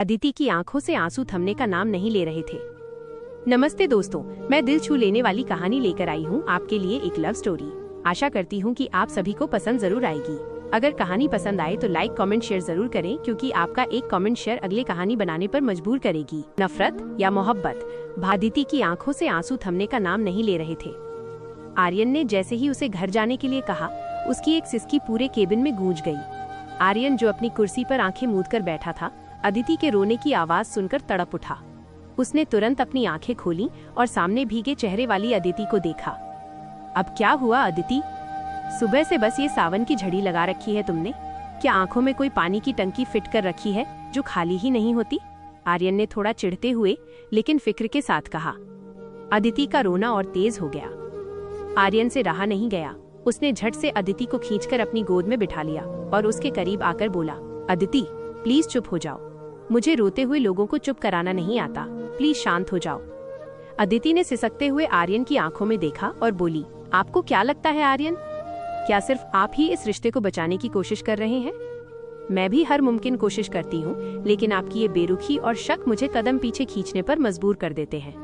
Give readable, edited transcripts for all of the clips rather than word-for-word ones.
अदिति की आंखों से आंसू थमने का नाम नहीं ले रहे थे। नमस्ते दोस्तों, मैं दिल छू लेने वाली कहानी लेकर आई हूँ आपके लिए एक लव स्टोरी। आशा करती हूँ कि आप सभी को पसंद जरूर आएगी। अगर कहानी पसंद आए तो लाइक कमेंट शेयर जरूर करें, क्योंकि आपका एक कमेंट शेयर अगले कहानी बनाने पर मजबूर करेगी। नफरत या मोहब्बत, अदिति की आंखों से आंसू थमने का नाम नहीं ले रहे थे। आर्यन ने जैसे ही उसे घर जाने के लिए कहा, उसकी एक सिसकी पूरे केबिन में गूंज गई। आर्यन जो अपनी कुर्सी पर आंखें मूंद कर बैठा था, अदिति के रोने की आवाज सुनकर तड़प उठा। उसने तुरंत अपनी आंखें खोलीं और सामने भीगे चेहरे वाली अदिति को देखा। अब क्या हुआ अदिति? सुबह से बस ये सावन की झड़ी लगा रखी है तुमने? क्या आंखों में कोई पानी की टंकी फिट कर रखी है जो खाली ही नहीं होती? आर्यन ने थोड़ा चिढ़ते हुए लेकिन फिक्र के साथ कहा। अदिति का रोना और तेज हो गया। आर्यन से रहा नहीं गया। उसने झट से अदिति को खींचकर अपनी गोद में बिठा लिया और उसके करीब आकर बोला, अदिति प्लीज चुप हो जाओ। मुझे रोते हुए लोगों को चुप कराना नहीं आता, प्लीज शांत हो जाओ। अदिति ने सिसकते हुए आर्यन की आंखों में देखा और बोली, आपको क्या लगता है आर्यन? क्या सिर्फ आप ही इस रिश्ते को बचाने की कोशिश कर रहे हैं? मैं भी हर मुमकिन कोशिश करती हूँ, लेकिन आपकी ये बेरुखी और शक मुझे कदम पीछे खींचने पर मजबूर कर देते हैं।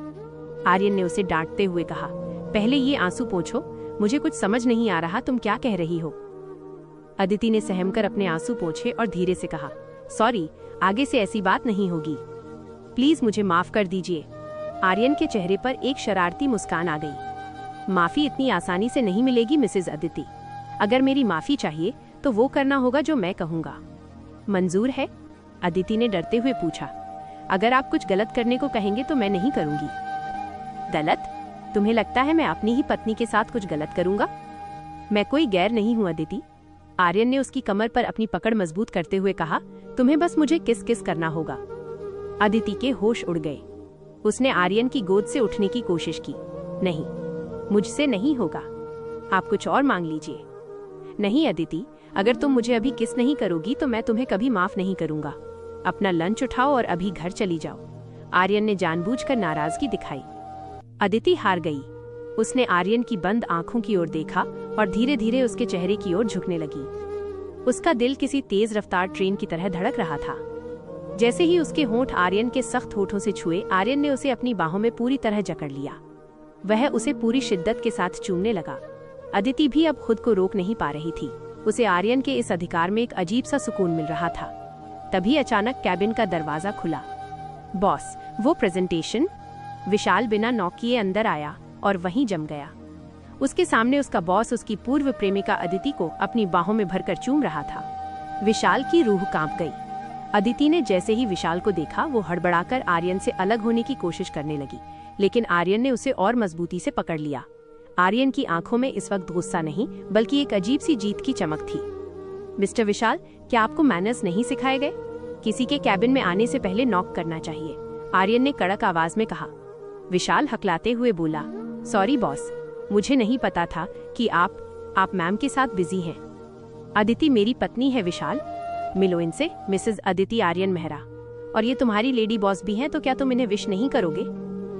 आर्यन ने उसे डांटते हुए कहा, पहले ये आंसू पोंछो, मुझे कुछ समझ नहीं आ रहा तुम क्या कह रही हो। अदिति ने सहमकर अपने आंसू पोंछे और धीरे से कहा, सॉरी, आगे से ऐसी बात नहीं होगी, प्लीज मुझे माफ कर दीजिए। आर्यन के चेहरे पर एक शरारती मुस्कान आ गई। माफी इतनी आसानी से नहीं मिलेगी मिसेज अदिति। अगर मेरी माफी चाहिए तो वो करना होगा जो मैं कहूँगा। मंजूर है? अदिति ने डरते हुए पूछा। अगर आप कुछ गलत करने को कहेंगे तो मैं नहीं करूँगी। गलत? तुम्हें लगता है मैं अपनी ही पत्नी के साथ कुछ गलत करूँगा? मैं कोई गैर नहीं हूँ अदिति। आर्यन ने उसकी कमर पर अपनी पकड़ मजबूत करते हुए कहा, तुम्हें बस मुझे किस किस करना होगा। अदिति के होश उड़ गए। उसने आर्यन की गोद से उठने की कोशिश की। नहीं, मुझसे नहीं होगा, आप कुछ और मांग लीजिए। नहीं अदिति, अगर तुम मुझे अभी किस नहीं करोगी तो मैं तुम्हें कभी माफ नहीं करूंगा। अपना लंच उठाओ और अभी घर चली जाओ। आर्यन ने जानबूझकर नाराजगी दिखाई। अदिति हार गई। उसने आर्यन की बंद आंखों की ओर देखा और धीरे धीरे उसके चेहरे की ओर झुकने लगी। उसका दिल किसी तेज रफ्तार ट्रेन की तरह धड़क रहा था। जैसे ही उसके होंठ आर्यन के सख्त होठों से छुए, आर्यन ने उसे अपनी बाहों में पूरी तरह जकड़ लिया। वह उसे पूरी शिद्दत के साथ चूमने लगा। अदिति भी अब खुद को रोक नहीं पा रही थी। उसे आर्यन के इस अधिकार में एक अजीब सा सुकून मिल रहा था। तभी अचानक कैबिन का दरवाजा खुला। बॉस, वो प्रेजेंटेशन? विशाल बिना नॉक किए अंदर आया और वहीं जम गया। उसके सामने उसका बॉस उसकी पूर्व प्रेमिका अदिति को अपनी बाहों में भरकर चूम रहा था। विशाल की रूह कांप गई। अदिति ने जैसे ही विशाल को देखा, वो हड़बड़ाकर आर्यन से अलग होने की कोशिश करने लगी, लेकिन आर्यन ने उसे और मजबूती से पकड़ लिया। आर्यन की आंखों में इस वक्त गुस्सा नहीं, बल्कि एक अजीब सी जीत की चमक थी। मिस्टर विशाल, क्या आपको मैनर्स नहीं सिखाए गए? किसी के कैबिन में आने से पहले नॉक करना चाहिए, आर्यन ने कड़क आवाज में कहा। विशाल हकलाते हुए बोला, सॉरी बॉस, मुझे नहीं पता था कि आप मैम के साथ बिजी हैं। अदिति मेरी पत्नी है विशाल, मिलो इनसे। मिसेज अदिति आर्यन मेहरा। और ये तुम्हारी लेडी बॉस भी हैं, तो क्या तुम इन्हें विश नहीं करोगे?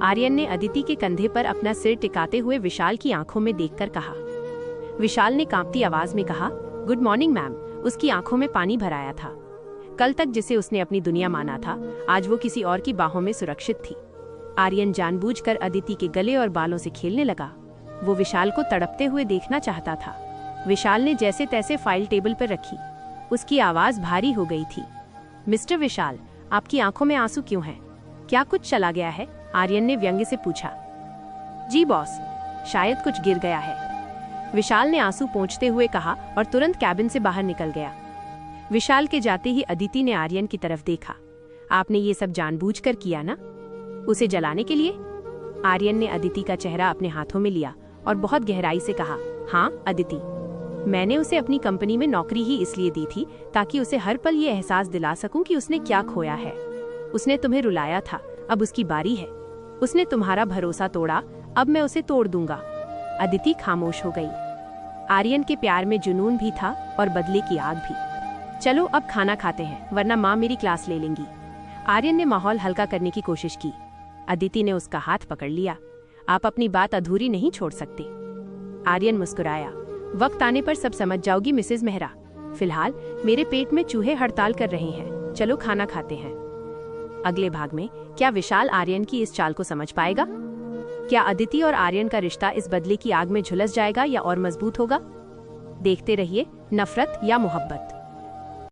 आर्यन ने अदिति के कंधे पर अपना सिर टिकाते हुए विशाल की आंखों में देखकर कहा। विशाल ने कांपती आवाज में कहा, गुड मॉर्निंग मैम। उसकी आंखों में पानी भर आया था। कल तक जिसे उसने अपनी दुनिया माना था, आज वो किसी और की बाहों में सुरक्षित थी। आर्यन जानबूझकर अदिति के गले और बालों से खेलने लगा। वो विशाल को तड़पते हुए देखना चाहता था। विशाल ने जैसे तैसे फाइल टेबल पर रखी। उसकी आवाज भारी हो गई थी। मिस्टर विशाल, आपकी आंखों में आंसू क्यों हैं? क्या कुछ चला गया है? आर्यन ने व्यंग्य से पूछा। जी बॉस, शायद कुछ गिर गया है, विशाल ने आंसू पोंछते हुए कहा और तुरंत कैबिन से बाहर निकल गया। विशाल के जाते ही अदिति ने आर्यन की तरफ देखा। आपने ये सब जानबूझकर किया ना, उसे जलाने के लिए? आर्यन ने अदिति का चेहरा अपने हाथों में लिया और बहुत गहराई से कहा, हाँ अदिति, मैंने उसे अपनी कंपनी में नौकरी ही इसलिए दी थी ताकि उसे हर पल ये एहसास दिला सकूं कि उसने क्या खोया है। उसने तुम्हें रुलाया था, अब उसकी बारी है। उसने तुम्हारा भरोसा तोड़ा, अब मैं उसे तोड़ दूंगा। अदिति खामोश हो गई। आर्यन के प्यार में जुनून भी था और बदले की आग भी। चलो अब खाना खाते हैं, वरना माँ मेरी क्लास ले लेंगी। आर्यन ने माहौल हल्का करने की कोशिश की। अदिति ने उसका हाथ पकड़ लिया। आप अपनी बात अधूरी नहीं छोड़ सकते। आर्यन मुस्कुराया। वक्त आने पर सब समझ जाओगी मिसेज मेहरा। फिलहाल मेरे पेट में चूहे हड़ताल कर रहे हैं, चलो खाना खाते हैं। अगले भाग में क्या विशाल आर्यन की इस चाल को समझ पाएगा? क्या अदिति और आर्यन का रिश्ता इस बदले की आग में झुलस जाएगा या और मजबूत होगा? देखते रहिए नफरत या मोहब्बत।